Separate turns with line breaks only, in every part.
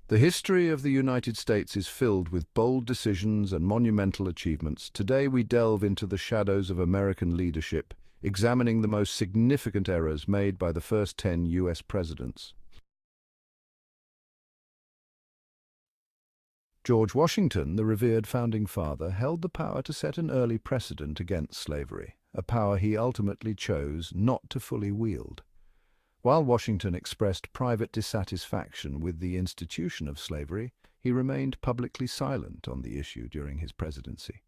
The history of the United States is filled with bold decisions and monumental achievements. Today we delve into the shadows of American leadership, examining the most significant errors made by the first 10 U.S. presidents. George Washington, the revered founding father, held the power to set an early precedent against slavery, a power he ultimately chose not to fully wield. While Washington expressed private dissatisfaction with the institution of slavery, he remained publicly silent on the issue during his presidency.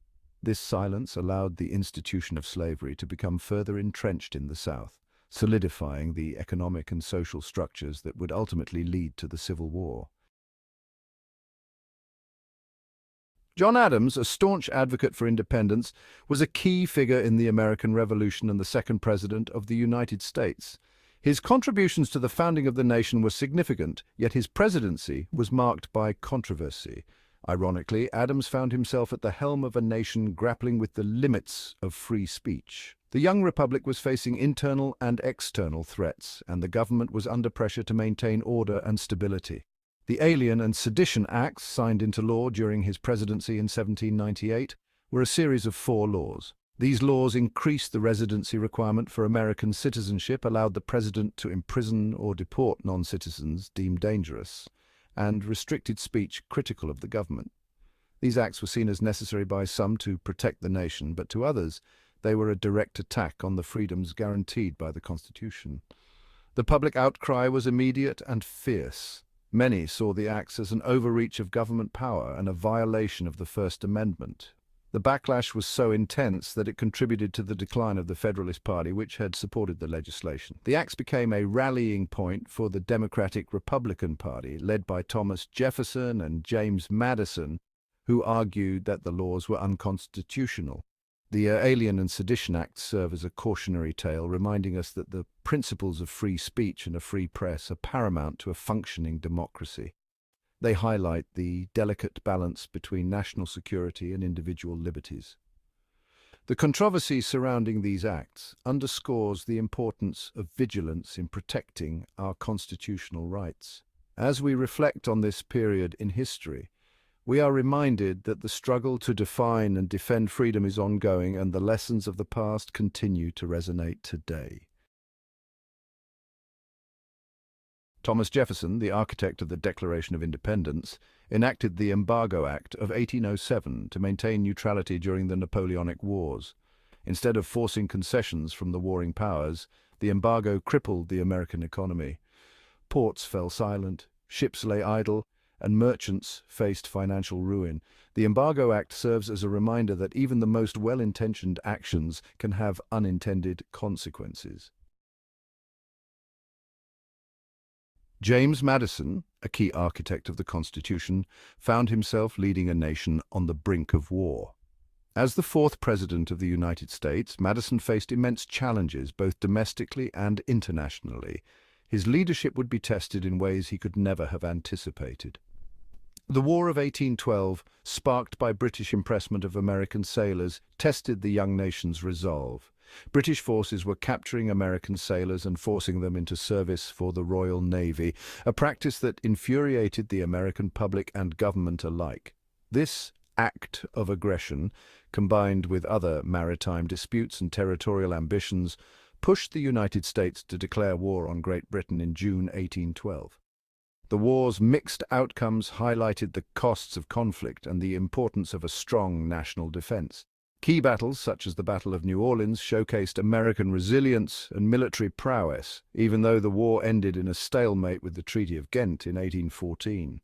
This silence allowed the institution of slavery to become further entrenched in the South, solidifying the economic and social structures that would ultimately lead to the Civil War. John Adams, a staunch advocate for independence, was a key figure in the American Revolution and the second president of the United States. His contributions to the founding of the nation were significant, yet his presidency was marked by controversy. Ironically, Adams found himself at the helm of a nation grappling with the limits of free speech. The young republic was facing internal and external threats, and the government was under pressure to maintain order and stability. The Alien and Sedition Acts, signed into law during his presidency in 1798, were a series of 4 laws. These laws increased the residency requirement for American citizenship, allowed the president to imprison or deport non-citizens deemed dangerous, and restricted speech critical of the government. These acts were seen as necessary by some to protect the nation, but to others, they were a direct attack on the freedoms guaranteed by the Constitution. The public outcry was immediate and fierce. Many saw the acts as an overreach of government power and a violation of the First Amendment. The backlash was so intense that it contributed to the decline of the Federalist Party, which had supported the legislation. The acts became a rallying point for the Democratic-Republican Party, led by Thomas Jefferson and James Madison, who argued that the laws were unconstitutional. The Alien and Sedition Acts serve as a cautionary tale, reminding us that the principles of free speech and a free press are paramount to a functioning democracy. They highlight the delicate balance between national security and individual liberties. The controversy surrounding these acts underscores the importance of vigilance in protecting our constitutional rights. As we reflect on this period in history, we are reminded that the struggle to define and defend freedom is ongoing, and the lessons of the past continue to resonate today. Thomas Jefferson, the architect of the Declaration of Independence, enacted the Embargo Act of 1807 to maintain neutrality during the Napoleonic Wars. Instead of forcing concessions from the warring powers, the embargo crippled the American economy. Ports fell silent, ships lay idle, and merchants faced financial ruin. The Embargo Act serves as a reminder that even the most well-intentioned actions can have unintended consequences. James Madison, a key architect of the Constitution, found himself leading a nation on the brink of war. As the 4th President of the United States, Madison faced immense challenges both domestically and internationally. His leadership would be tested in ways he could never have anticipated. The War of 1812, sparked by British impressment of American sailors, tested the young nation's resolve. British forces were capturing American sailors and forcing them into service for the Royal Navy, a practice that infuriated the American public and government alike. This act of aggression, combined with other maritime disputes and territorial ambitions, pushed the United States to declare war on Great Britain in June 1812. The war's mixed outcomes highlighted the costs of conflict and the importance of a strong national defense. Key battles, such as the Battle of New Orleans, showcased American resilience and military prowess, even though the war ended in a stalemate with the Treaty of Ghent in 1814.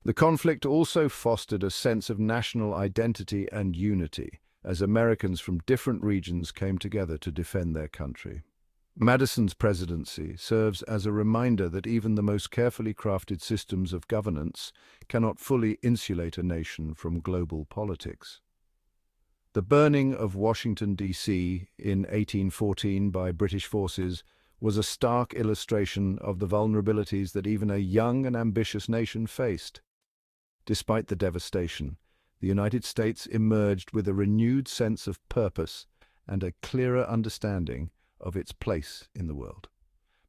The conflict also fostered a sense of national identity and unity, as Americans from different regions came together to defend their country. Madison's presidency serves as a reminder that even the most carefully crafted systems of governance cannot fully insulate a nation from global politics. The burning of Washington, D.C. in 1814 by British forces was a stark illustration of the vulnerabilities that even a young and ambitious nation faced. Despite the devastation, the United States emerged with a renewed sense of purpose and a clearer understanding of its place in the world.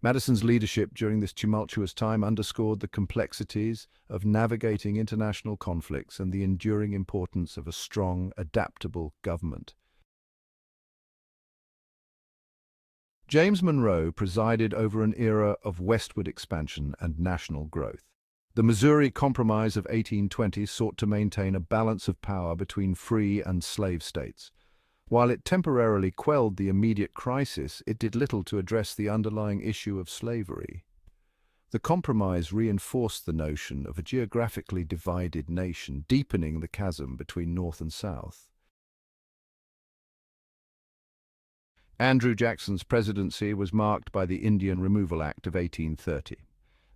Madison's leadership during this tumultuous time underscored the complexities of navigating international conflicts and the enduring importance of a strong, adaptable government. James Monroe presided over an era of westward expansion and national growth. The Missouri Compromise of 1820 sought to maintain a balance of power between free and slave states. While it temporarily quelled the immediate crisis, it did little to address the underlying issue of slavery. The compromise reinforced the notion of a geographically divided nation, deepening the chasm between North and South. Andrew Jackson's presidency was marked by the Indian Removal Act of 1830.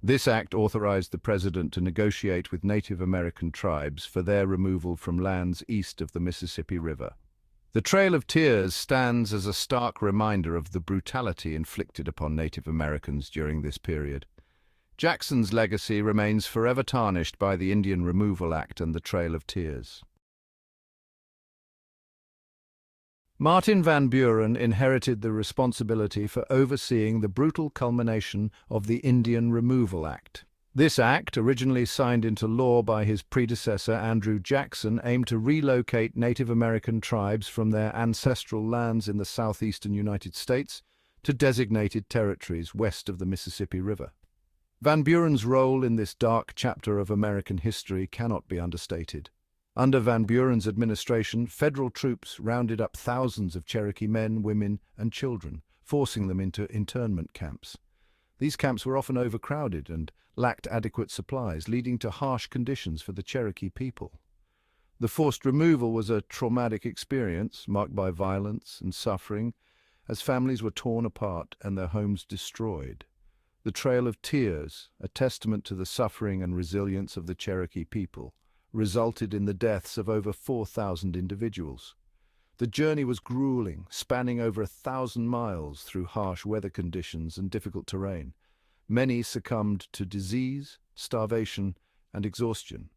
This act authorized the president to negotiate with Native American tribes for their removal from lands east of the Mississippi River. The Trail of Tears stands as a stark reminder of the brutality inflicted upon Native Americans during this period. Jackson's legacy remains forever tarnished by the Indian Removal Act and the Trail of Tears. Martin Van Buren inherited the responsibility for overseeing the brutal culmination of the Indian Removal Act. This act, originally signed into law by his predecessor Andrew Jackson, aimed to relocate Native American tribes from their ancestral lands in the southeastern United States to designated territories west of the Mississippi River. Van Buren's role in this dark chapter of American history cannot be understated. Under Van Buren's administration, federal troops rounded up thousands of Cherokee men, women, and children, forcing them into internment camps. These camps were often overcrowded and lacked adequate supplies, leading to harsh conditions for the Cherokee people. The forced removal was a traumatic experience marked by violence and suffering, as families were torn apart and their homes destroyed. The Trail of Tears, a testament to the suffering and resilience of the Cherokee people, resulted in the deaths of over 4,000 individuals. The journey was grueling, spanning over 1,000 miles through harsh weather conditions and difficult terrain. Many succumbed to disease, starvation, and exhaustion.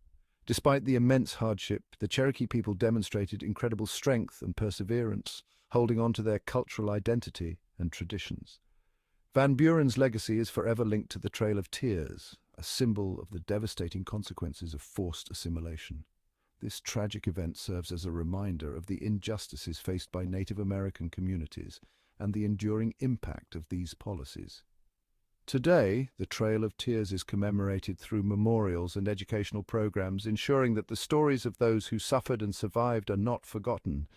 Despite the immense hardship, the Cherokee people demonstrated incredible strength and perseverance, holding on to their cultural identity and traditions. Van Buren's legacy is forever linked to the Trail of Tears, a symbol of the devastating consequences of forced assimilation. This tragic event serves as a reminder of the injustices faced by Native American communities and the enduring impact of these policies. Today, the Trail of Tears is commemorated through memorials and educational programs, ensuring that the stories of those who suffered and survived are not forgotten.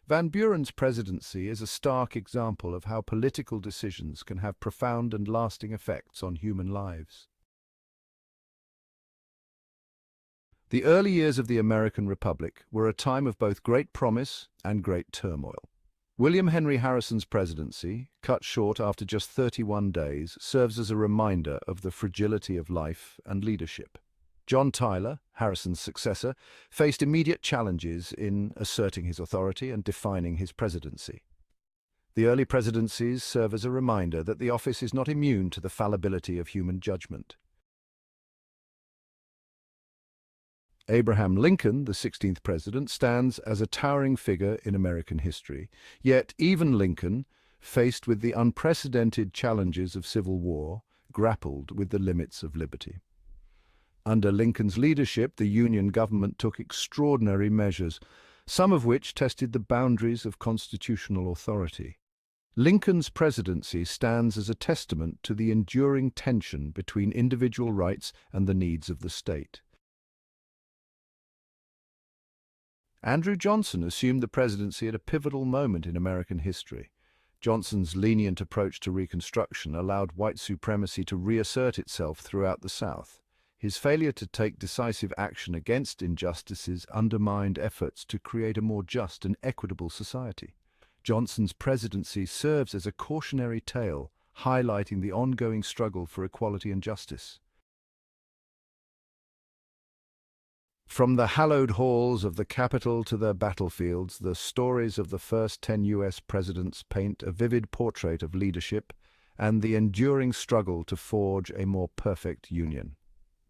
Van Buren's presidency is a stark example of how political decisions can have profound and lasting effects on human lives. The early years of the American Republic were a time of both great promise and great turmoil. William Henry Harrison's presidency, cut short after just 31 days, serves as a reminder of the fragility of life and leadership. John Tyler, Harrison's successor, faced immediate challenges in asserting his authority and defining his presidency. The early presidencies serve as a reminder that the office is not immune to the fallibility of human judgment. Abraham Lincoln, the 16th president, stands as a towering figure in American history. Yet even Lincoln, faced with the unprecedented challenges of civil war, grappled with the limits of liberty. Under Lincoln's leadership, the Union government took extraordinary measures, some of which tested the boundaries of constitutional authority. Lincoln's presidency stands as a testament to the enduring tension between individual rights and the needs of the state. Andrew Johnson assumed the presidency at a pivotal moment in American history. Johnson's lenient approach to Reconstruction allowed white supremacy to reassert itself throughout the South. His failure to take decisive action against injustices undermined efforts to create a more just and equitable society. Johnson's presidency serves as a cautionary tale, highlighting the ongoing struggle for equality and justice. From the hallowed halls of the Capitol to the battlefields, the stories of the first 10 U.S. presidents paint a vivid portrait of leadership and the enduring struggle to forge a more perfect union.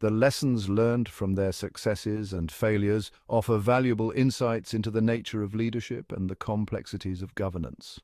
The lessons learned from their successes and failures offer valuable insights into the nature of leadership and the complexities of governance.